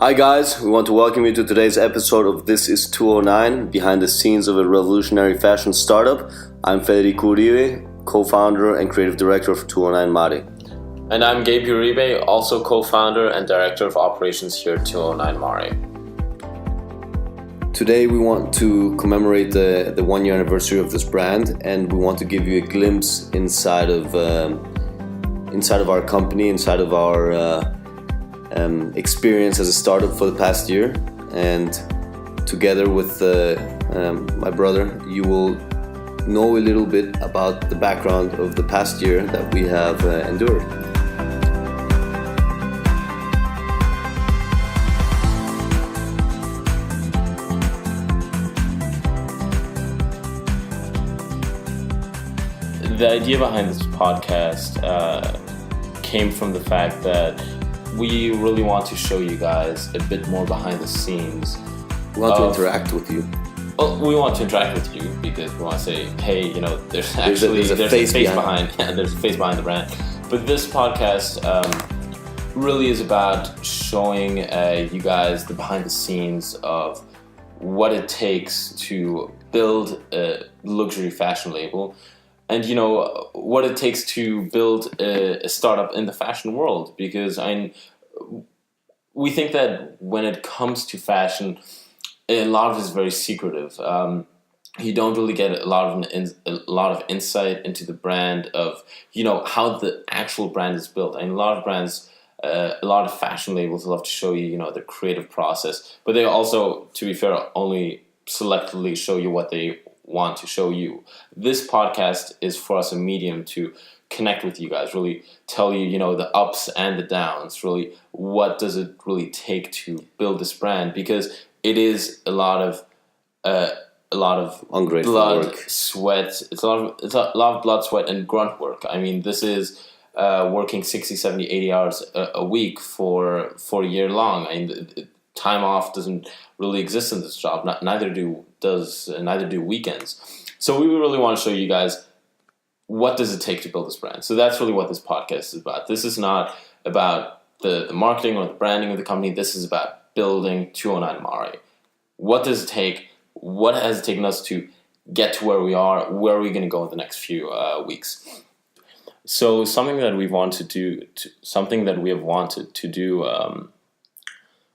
Hi guys, we want to welcome you to today's episode of This is 209, behind the scenes of a revolutionary fashion startup. I'm Federico Uribe, co-founder and creative director of 209 Mare. And I'm Gabe Uribe, also co-founder and director of operations here at 209 Mare. Today we want to commemorate the 1 year anniversary of this brand, and we want to give you a glimpse inside of our company, inside of our experience as a startup for the past year. And together with my brother, you will know a little bit about the background of the past year that we have endured. The idea behind this podcast came from the fact that we really want to show you guys a bit more behind the scenes. We want to interact with you. Well, we want to interact with you because we want to say, hey, there's a face behind there's a face behind the brand. But this podcast really is about showing you guys the behind the scenes of what it takes to build a luxury fashion label. And what it takes to build a startup in the fashion world, because we think that when it comes to fashion, a lot of it is very secretive. You don't really get a lot of insight into the brand of how the actual brand is built. And a lot of brands, a lot of fashion labels love to show you their creative process, but they also, to be fair, only selectively show you what they want to show you. This podcast is for us a medium to connect with you guys, really tell you, the ups and the downs, really what does it really take to build this brand, because it is a lot of Ungrateful blood, work. sweat. It's a lot of blood, sweat, and grunt work. I mean, this is working 60, 70, 80 hours a week for a year long. I mean, time off doesn't really exist in this job. Neither do weekends. So we really want to show you guys what does it take to build this brand. So that's really what this podcast is about. This is not about the marketing or the branding of the company. This is about building 209 Mare. What does it take? What has it taken us to get to where we are? Where are we going to go in the next few weeks? So something that we have wanted to do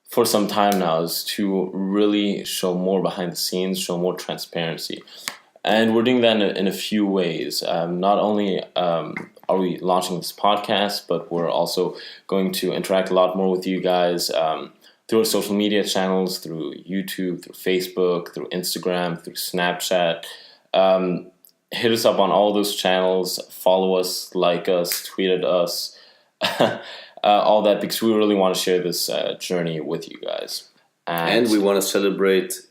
for some time now is to really show more behind the scenes, show more transparency. And we're doing that in a few ways. Not only are we launching this podcast, but we're also going to interact a lot more with you guys through our social media channels, through YouTube, through Facebook, through Instagram, through Snapchat. Hit us up on all those channels, follow us, like us, tweet at us, all that, because we really want to share this journey with you guys. And we want to celebrate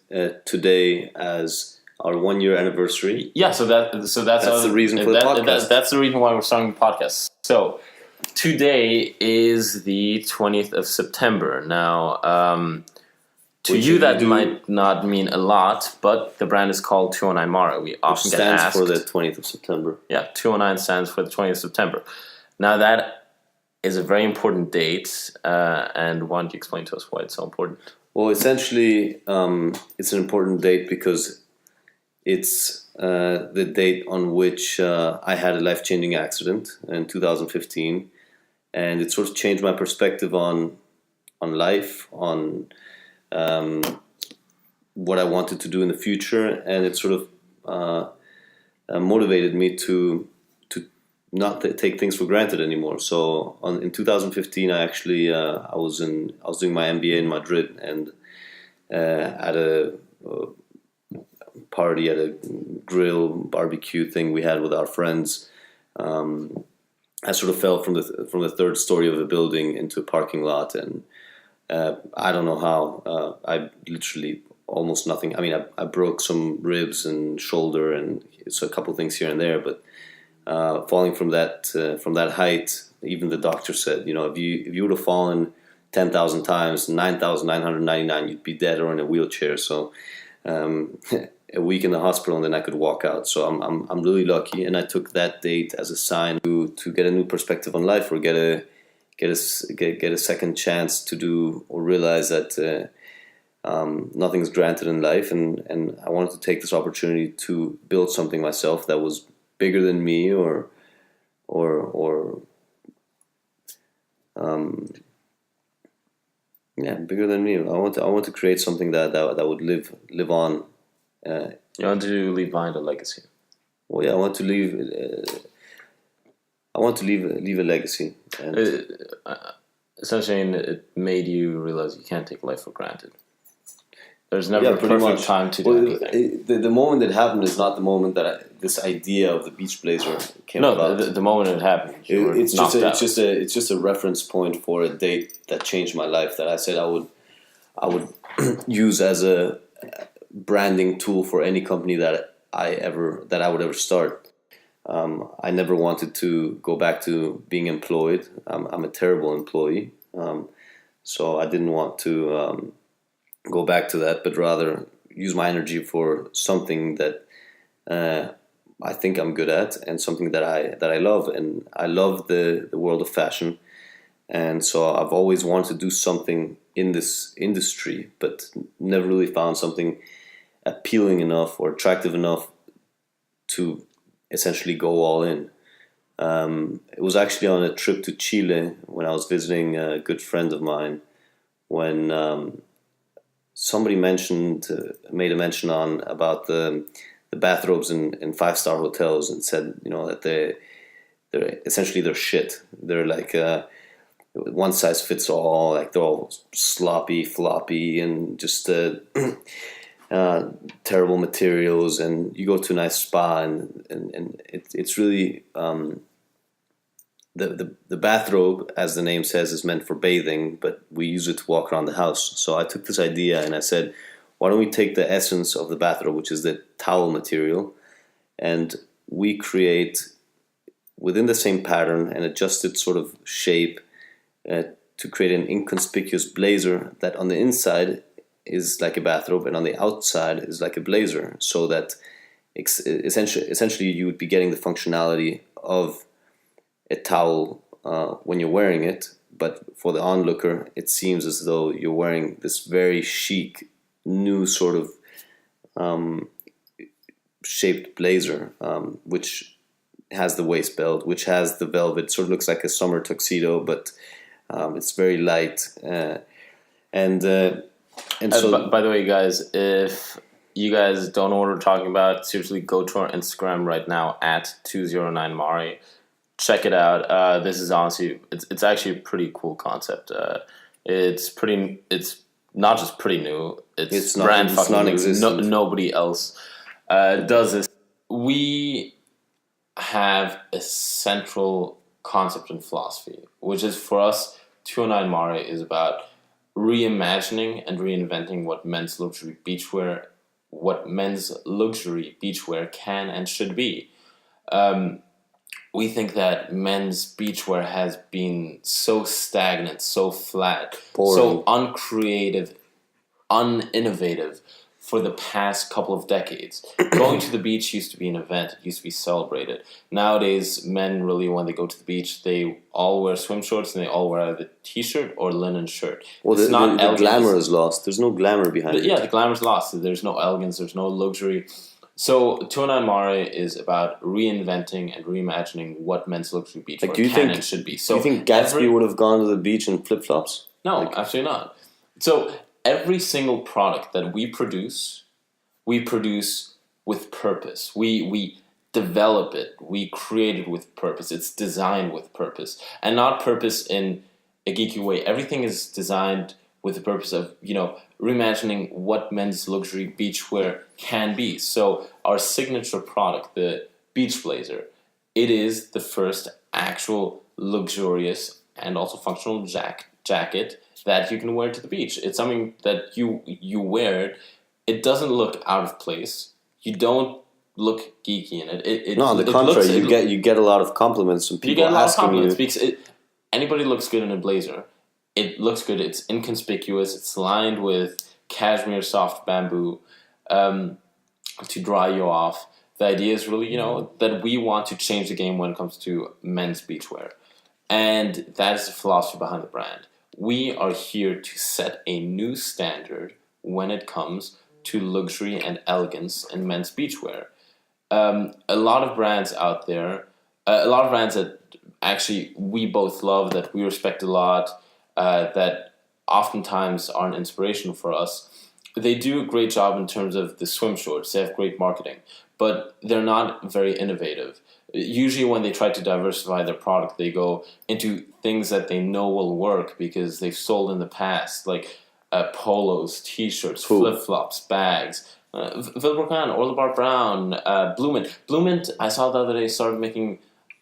today as our 1 year anniversary. Yeah, so that's the reason for the podcast. That's the reason why we're starting the podcast. So today is the 20th of September. Now, to you that might not mean a lot, but the brand is called 209 Mare. We often get asked. Stands for the 20th of September. Yeah, 209 stands for the 20th of September. Now that is a very important date, and why don't you explain to us why it's so important? Well, essentially, it's an important date because it's the date on which I had a life-changing accident in 2015, and it sort of changed my perspective on life, on what I wanted to do in the future, and it sort of motivated me to not take things for granted anymore. So in 2015, I actually I was doing my MBA in Madrid, and at a party, at a grill barbecue thing we had with our friends, I sort of fell from the third story of a building into a parking lot, and I don't know how. I literally almost nothing. I mean, I broke some ribs and shoulder, and it's a couple things here and there, but. Falling from that height, even the doctor said, if you would have fallen 10,000 times, 9,999, you'd be dead or in a wheelchair. So a week in the hospital, and then I could walk out. So I'm really lucky, and I took that date as a sign to get a new perspective on life, or get get a second chance to do or realize that nothing's granted in life, and I wanted to take this opportunity to build something myself that was bigger than me or bigger than me. I want to create something that would live on. You want to leave behind a legacy. Well, yeah, I want to leave. Leave a legacy. And essentially, it made you realize you can't take life for granted. There's never a perfect time to do anything. The moment it happened is not the moment that this idea of the beach blazer came about. The moment it happened, it's just a reference point for a date that changed my life. That I said I would use as a branding tool for any company that I would ever start. I never wanted to go back to being employed. I'm a terrible employee, so I didn't want to go back to that, but rather use my energy for something that I think I'm good at, and something that I love. And I love the world of fashion, and so I've always wanted to do something in this industry, but never really found something appealing enough or attractive enough to essentially go all in. It was actually on a trip to Chile when I was visiting a good friend of mine, when somebody made a mention about the bathrobes in 5-star hotels, and said, that they're essentially shit. They're like one size fits all. Like, they're all sloppy, floppy, and just terrible materials. And you go to a nice spa, and it's really the bathrobe, as the name says, is meant for bathing, but we use it to walk around the house. So I took this idea and I said, why don't we take the essence of the bathrobe, which is the towel material, and we create within the same pattern and adjusted sort of shape to create an inconspicuous blazer that on the inside is like a bathrobe and on the outside is like a blazer, so that essentially you would be getting the functionality of a towel when you're wearing it, but for the onlooker, it seems as though you're wearing this very chic, new sort of shaped blazer, which has the waist belt, which has the velvet, sort of looks like a summer tuxedo, but it's very light. And so, by the way, guys, if you guys don't know what we're talking about, seriously, go to our Instagram right now at 209Mare. Check it out. This is honestly, it's actually a pretty cool concept. It's not just pretty new. It's brand fucking new. Nobody else does this. We have a central concept and philosophy, which is, for us, 209Mare is about reimagining and reinventing what men's luxury beachwear can and should be. We think that men's beachwear has been so stagnant, so flat, boring, so uncreative, uninnovative for the past couple of decades. Going to the beach used to be an event. It used to be celebrated. Nowadays, men really, when they go to the beach, they all wear swim shorts and they all wear either t-shirt or linen shirt. Well, the glamour is lost. There's no glamour behind it. Yeah, the glamour's lost. There's no elegance. There's no luxury. So 209Mare is about reinventing and reimagining what men's luxury beachwear can and should be. So do you think Gatsby would have gone to the beach in flip-flops? No, absolutely not. So every single product that we produce with purpose. We develop it. We create it with purpose. It's designed with purpose. And not purpose in a geeky way. Everything is designed with the purpose of, reimagining what men's luxury beachwear can be. So our signature product, the Beach Blazer, it is the first actual luxurious and also functional jacket that you can wear to the beach. It's something that you wear. It doesn't look out of place. You don't look geeky in it. No, on the contrary, you get a lot of compliments from people asking you. Because anybody looks good in a blazer. It looks good. It's inconspicuous. It's lined with cashmere soft bamboo to dry you off. The idea is really, that we want to change the game when it comes to men's beachwear. And that is the philosophy behind the brand. We are here to set a new standard when it comes to luxury and elegance in men's beachwear. A lot of brands out there, a lot of brands that actually we both love, that we respect a lot, that oftentimes are an inspiration for us. They do a great job in terms of the swim shorts. They have great marketing, but they're not very innovative. Usually when they try to diversify their product, they go into things that they know will work because they've sold in the past, like polos, t-shirts, flip-flops, bags. Vilebrequin, Orla Bar Brown, Blue Mint. Blue Mint, I saw the other day, started making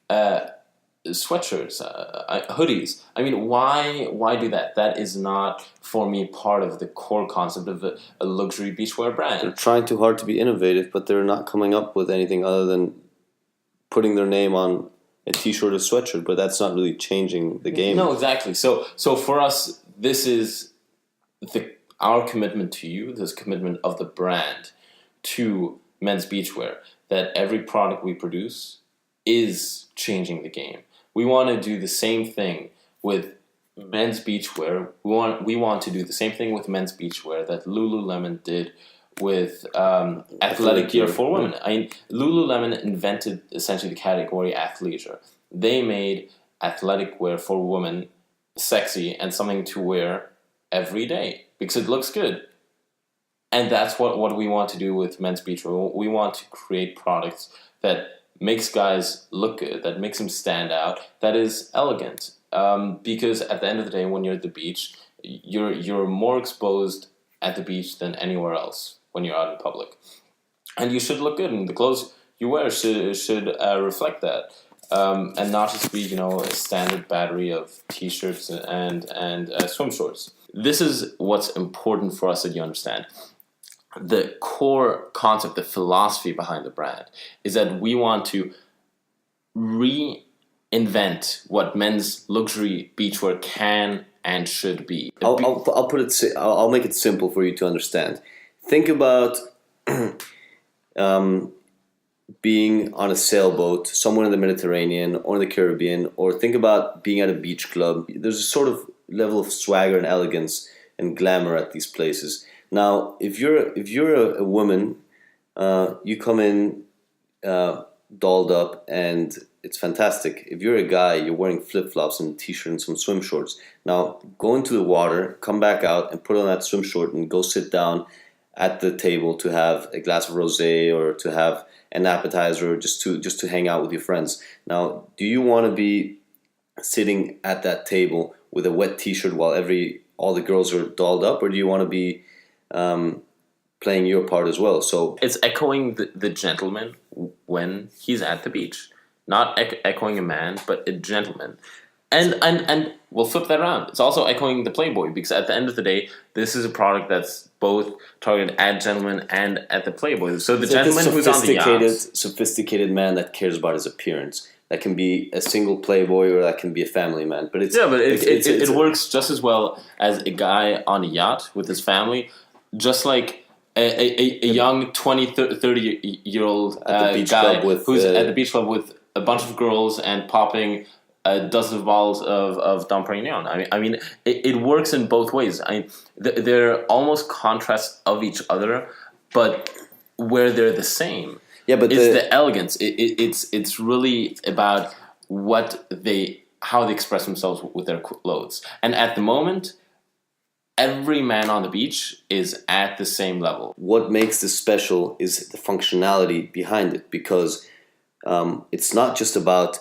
sweatshirts, hoodies. I mean, why do that? That is not, for me, part of the core concept of a luxury beachwear brand. They're trying too hard to be innovative, but they're not coming up with anything other than putting their name on a t-shirt or sweatshirt, but that's not really changing the game. No, exactly. So for us, this is our commitment to you, this commitment of the brand to men's beachwear, that every product we produce is changing the game. We want to do the same thing with men's beachwear. We want to do the same thing with men's beachwear that Lululemon did with athletic gear for women. I mean, Lululemon invented essentially the category athleisure. They made athletic wear for women sexy and something to wear every day because it looks good. And that's what we want to do with men's beachwear. We want to create products that makes guys look good, that makes them stand out, that is elegant. Because at the end of the day, when you're at the beach, you're more exposed at the beach than anywhere else when you're out in public. And you should look good, and the clothes you wear should reflect that. And not just be, a standard battery of t-shirts and swim shorts. This is what's important for us that you understand. The core concept, the philosophy behind the brand is that we want to reinvent what men's luxury beachwear can and should be. I'll make it simple for you to understand. Think about being on a sailboat somewhere in the Mediterranean or in the Caribbean, or think about being at a beach club. There's a sort of level of swagger and elegance and glamour at these places. Now, if you're a woman, you come in dolled up and it's fantastic. If you're a guy, you're wearing flip-flops and a t-shirt and some swim shorts. Now, go into the water, come back out and put on that swim short and go sit down at the table to have a glass of rosé or to have an appetizer or just to hang out with your friends. Now, do you want to be sitting at that table with a wet t-shirt while all the girls are dolled up, or do you want to be playing your part as well? So it's echoing the gentleman when he's at the beach, not echoing a man, but a gentleman. And we'll flip that around. It's also echoing the playboy, because at the end of the day, this is a product that's both targeted at gentlemen and at the playboy. So the gentleman who's on the yacht, sophisticated man that cares about his appearance. That can be a single playboy or that can be a family man. But it works just as well as a guy on a yacht with his family, just like a young 20, 30-year-old guy who's at the beach club with a bunch of girls and popping a dozen of bottles of Dom Perignon. I mean, it works in both ways. They're almost contrasts of each other, but where they're the same. Yeah, but it's the elegance. It's really about how they express themselves with their clothes. And at the moment, every man on the beach is at the same level. What makes this special is the functionality behind it, because it's not just about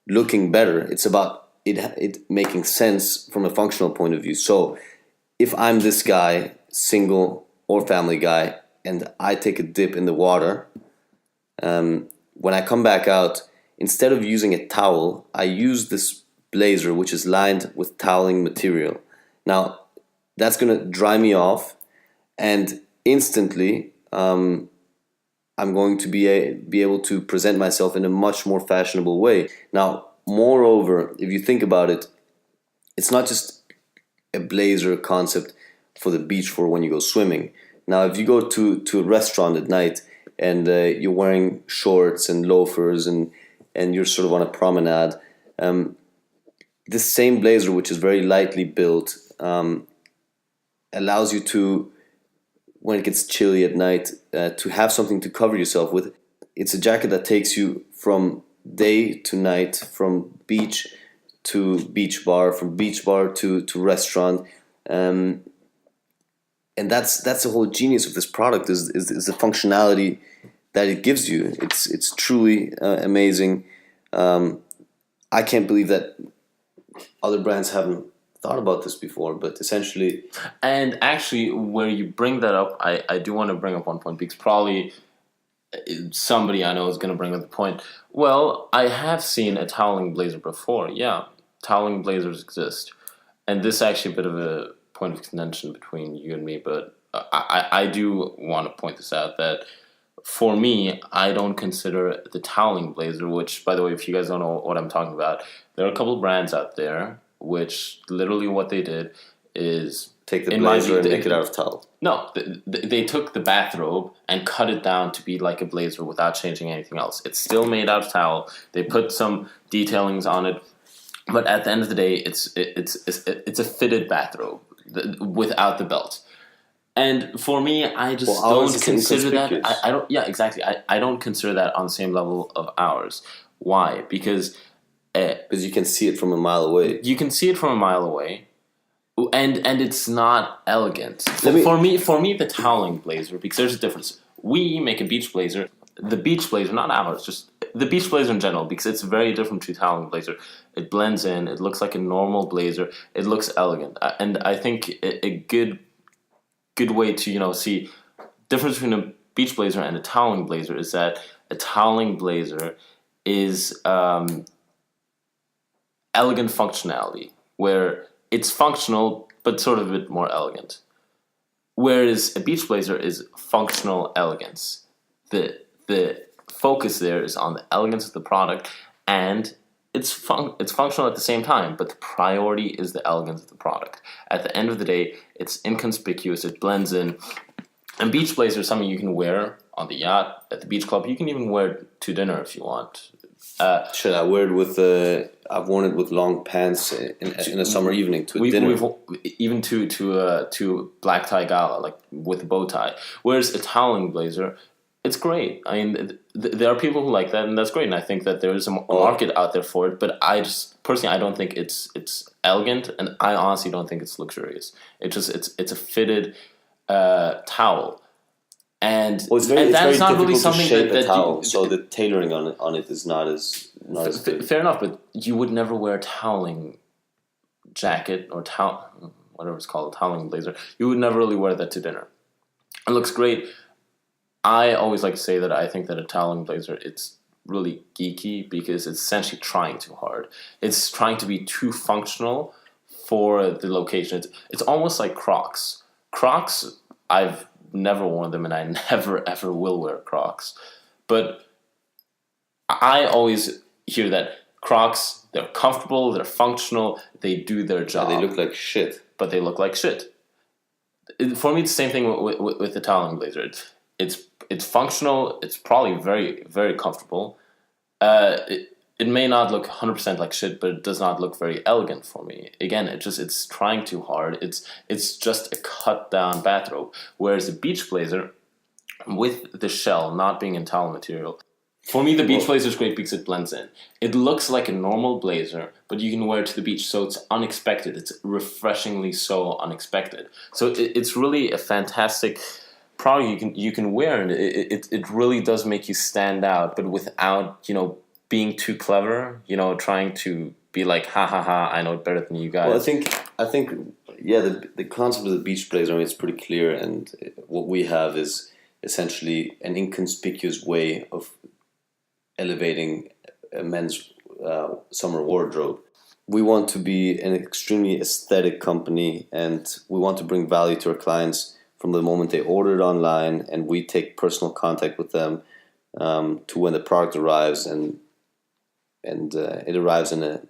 looking better. It's about it making sense from a functional point of view. So if I'm this guy, single or family guy, and I take a dip in the water, when I come back out, instead of using a towel, I use this blazer which is lined with toweling material. Now, that's going to dry me off, and instantly I'm going to be able to present myself in a much more fashionable way. Now, moreover, if you think about it, it's not just a blazer concept for the beach for when you go swimming. Now, if you go to a restaurant at night and you're wearing shorts and loafers and you're sort of on a promenade, this same blazer, which is very lightly built, allows you to, when it gets chilly at night, to have something to cover yourself with. It's a jacket that takes you from day to night, from beach to beach bar, from beach bar to restaurant, and that's the whole genius of this product is the functionality that it gives you. It's truly amazing. I can't believe that other brands haven't thought about this before, but essentially. And actually, where you bring that up, I do want to bring up one point, because probably somebody I know is going to bring up the point. Well, I have seen a toweling blazer before. Yeah, toweling blazers exist. And this is actually a bit of a point of contention between you and me, but I do want to point this out, that for me, I don't consider the toweling blazer, which, by the way, if you guys don't know what I'm talking about, there are a couple of brands out there which literally what they did is take the blazer and make it out of towel. No, they took the bathrobe and cut it down to be like a blazer without changing anything else. It's still made out of towel. They put some detailings on it, but at the end of the day, it's a fitted bathrobe without the belt. And for me, I just don't consider that. I don't. Yeah, exactly. I don't consider that on the same level of ours. Why? Because you can see it from a mile away. You can see it from a mile away, and it's not elegant. For me, the toweling blazer, because there's a difference. We make a beach blazer. The beach blazer, not ours, just the beach blazer in general, because it's very different to toweling blazer. It blends in. It looks like a normal blazer. It looks elegant, and I think a good way to see difference between a beach blazer and a toweling blazer is that a toweling blazer is elegant functionality, where it's functional but sort of a bit more elegant, whereas a beach blazer is functional elegance. The focus there is on the elegance of the product, and it's functional at the same time, but the priority is the elegance of the product. At the end of the day, it's inconspicuous, it blends in. And beach blazer is something you can wear on the yacht, at the beach club. You can even wear it to dinner if you want. Should I wear it with? I've worn it with long pants in a summer evening to dinner. Even to black tie gala, like with a bow tie. Whereas a toweling blazer, it's great. I mean, there are people who like that, and that's great. And I think that there is a market out there for it. But I just personally, I don't think it's elegant, and I honestly don't think it's luxurious. It's a fitted towel. And it's very not really something to shape a towel, so the tailoring on it is not as good. Fair enough, but you would never wear a toweling jacket or whatever it's called, a toweling blazer. You would never really wear that to dinner. It looks great. I always like to say that I think that a toweling blazer, it's really geeky because it's essentially trying too hard. It's trying to be too functional for the location. It's almost like Crocs. Crocs, I've never worn them, and I never ever will wear Crocs. But I always hear that Crocs, they're comfortable, they're functional, they do their job. Yeah, they look like shit. But they look like shit. For me, it's the same thing with the toweling blazer. It's functional. It's probably very, very comfortable. It may not look 100% like shit, but it does not look very elegant for me. Again, it's trying too hard. It's just a cut down bathrobe. Whereas a beach blazer, with the shell not being in towel material, for me the beach blazer is great because it blends in. It looks like a normal blazer, but you can wear it to the beach, so it's unexpected. It's refreshingly so unexpected. So it's really a fantastic product you can wear, and it really does make you stand out, but without being too clever, trying to be like, ha ha ha, I know it better than you guys. Well, I think, yeah, the concept of the beach blazer, I mean, it's pretty clear, and what we have is essentially an inconspicuous way of elevating a men's summer wardrobe. We want to be an extremely aesthetic company, and we want to bring value to our clients from the moment they order it online, and we take personal contact with them to when the product arrives, and it arrives in a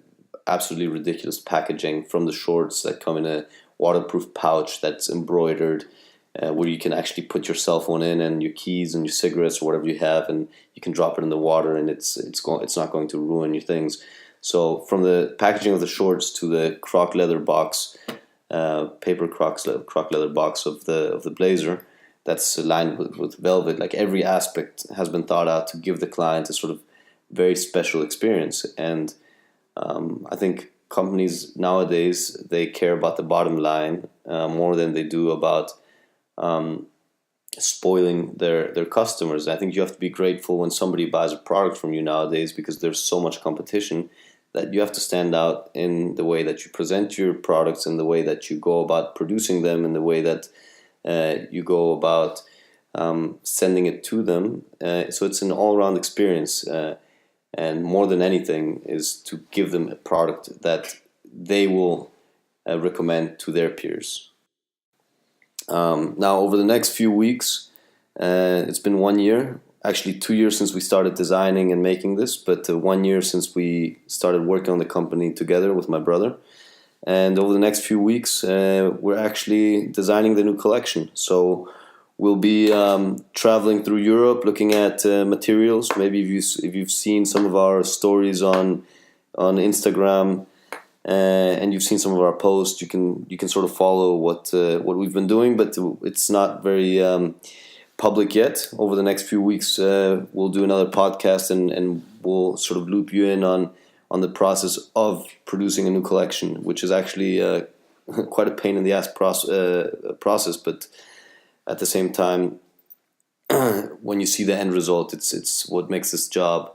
absolutely ridiculous packaging, from the shorts that come in a waterproof pouch that's embroidered, where you can actually put your cell phone in and your keys and your cigarettes or whatever you have, and you can drop it in the water, and it's not going to ruin your things. So from the packaging of the shorts to the croc leather box, paper croc leather box of the blazer, that's lined with velvet. Like every aspect has been thought out to give the client a sort of very special experience. And I think companies nowadays, they care about the bottom line more than they do about spoiling their customers. I think you have to be grateful when somebody buys a product from you nowadays, because there's so much competition that you have to stand out in the way that you present your products, and the way that you go about producing them, and the way that you go about sending it to them. So it's an all-around experience, and more than anything is to give them a product that they will recommend to their peers. Now, over the next few weeks, it's been 1 year, actually 2 years since we started designing and making this, but 1 year since we started working on the company together with my brother. And over the next few weeks, we're actually designing the new collection. So we'll be traveling through Europe, looking at materials. Maybe if you've seen some of our stories on Instagram, and you've seen some of our posts, you can sort of follow what we've been doing, but it's not very public yet. Over the next few weeks, we'll do another podcast, and we'll sort of loop you in on the process of producing a new collection, which is actually quite a pain in the ass process, but at the same time, when you see the end result, it's what makes this job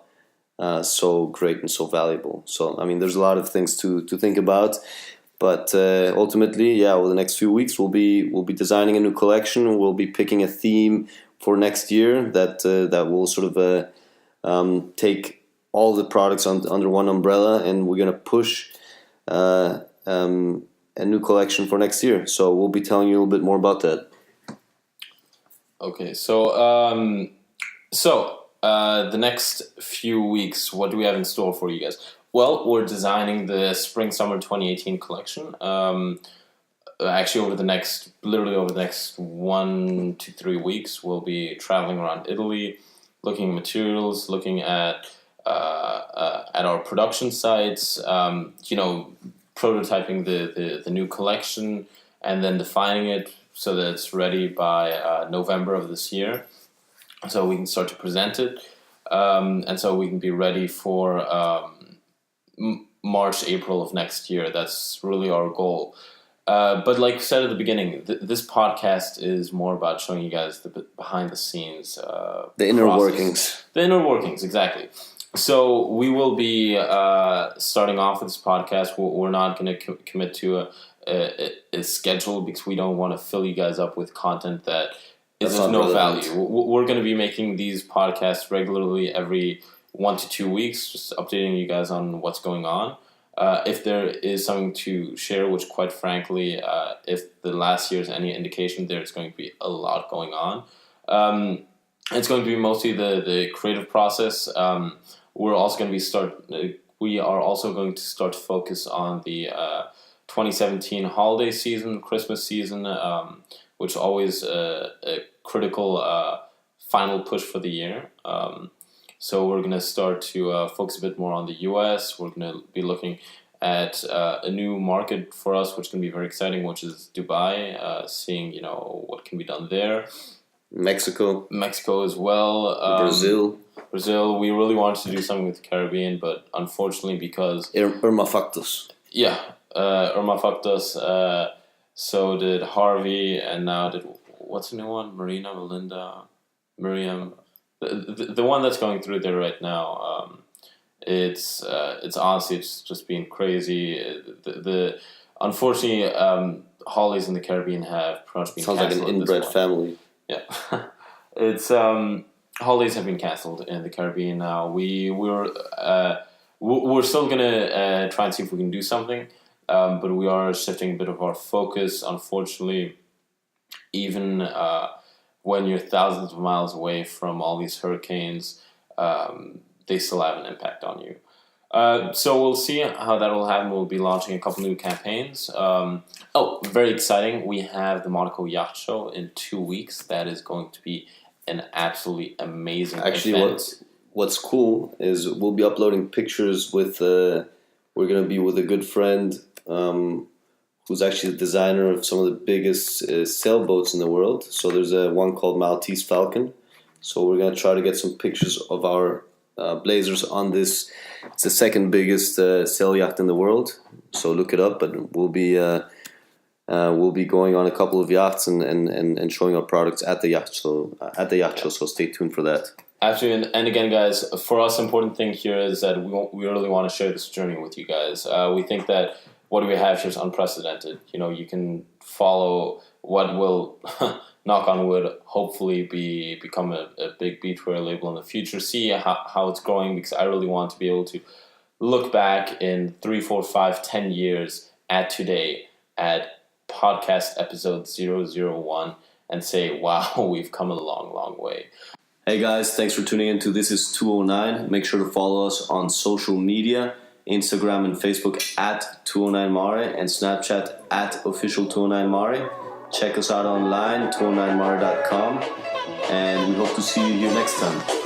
so great and so valuable. So, I mean, there's a lot of things to think about, but ultimately, yeah, over the next few weeks, we'll be designing a new collection. We'll be picking a theme for next year that will sort of take all the products under one umbrella, and we're gonna push a new collection for next year. So we'll be telling you a little bit more about that. Okay, so the next few weeks, what do we have in store for you guys? Well, we're designing the Spring/Summer 2018 collection. Actually, over the next 1 to 3 weeks, we'll be traveling around Italy, looking at materials, looking at our production sites, prototyping the new collection, and then defining it so that it's ready by November of this year, so we can start to present it, and so we can be ready for March, April of next year. That's really our goal. But like I said at the beginning, this podcast is more about showing you guys the behind the scenes, the inner workings. The inner workings, exactly. So we will be starting off with this podcast. We're not going to commit to a schedule, because we don't want to fill you guys up with content that is of no value. We're going to be making these podcasts regularly every 1 to 2 weeks, just updating you guys on what's going on. If there is something to share, which quite frankly, if the last year is any indication, there's going to be a lot going on. It's going to be mostly the creative process. We are also going to start to focus on the 2017 holiday season, Christmas season, which is always a critical final push for the year. So we're going to start to focus a bit more on the US. We're going to be looking at a new market for us, which can be very exciting, which is Dubai, seeing what can be done there. Mexico as well. Brazil. We really wanted to do something with the Caribbean, but unfortunately, because Irma fucked us. Yeah, Irma fucked us. So did Harvey, and now what's the new one? Marina, Melinda, Miriam. The one that's going through there right now. It's honestly, it's just been crazy. Unfortunately, holidays in the Caribbean have pretty much been canceled. Sounds like an inbred family. Yeah, it's holidays have been cancelled in the Caribbean now. We're still gonna try and see if we can do something, but we are shifting a bit of our focus. Unfortunately, even when you're thousands of miles away from all these hurricanes, they still have an impact on you. So we'll see how that will happen. We'll be launching a couple new campaigns. Very exciting. We have the Monaco Yacht Show in 2 weeks. That is going to be an absolutely amazing event. what's cool is we'll be uploading pictures with. We're gonna be with a good friend who's actually the designer of some of the biggest sailboats in the world. So there's one called Maltese Falcon. So we're gonna try to get some pictures of our blazers on this. It's the second biggest sail yacht in the world. So look it up. But we'll be going on a couple of yachts and showing our products at the yacht show. So stay tuned for that. Actually, and again, guys, for us, important thing here is that we really want to share this journey with you guys. We think that what we have here is unprecedented. You know, you can follow what will, knock on wood, hopefully become a big beachwear label in the future. See how it's growing, because I really want to be able to look back in 3, 4, 5, 10 years at today, at podcast episode 001, and say, wow, we've come a long, long way. Hey guys, thanks for tuning in to This is 209. Make sure to follow us on social media, Instagram and Facebook at 209Mare and Snapchat at official209Mare. Check us out online, 209mare.com, and we hope to see you here next time.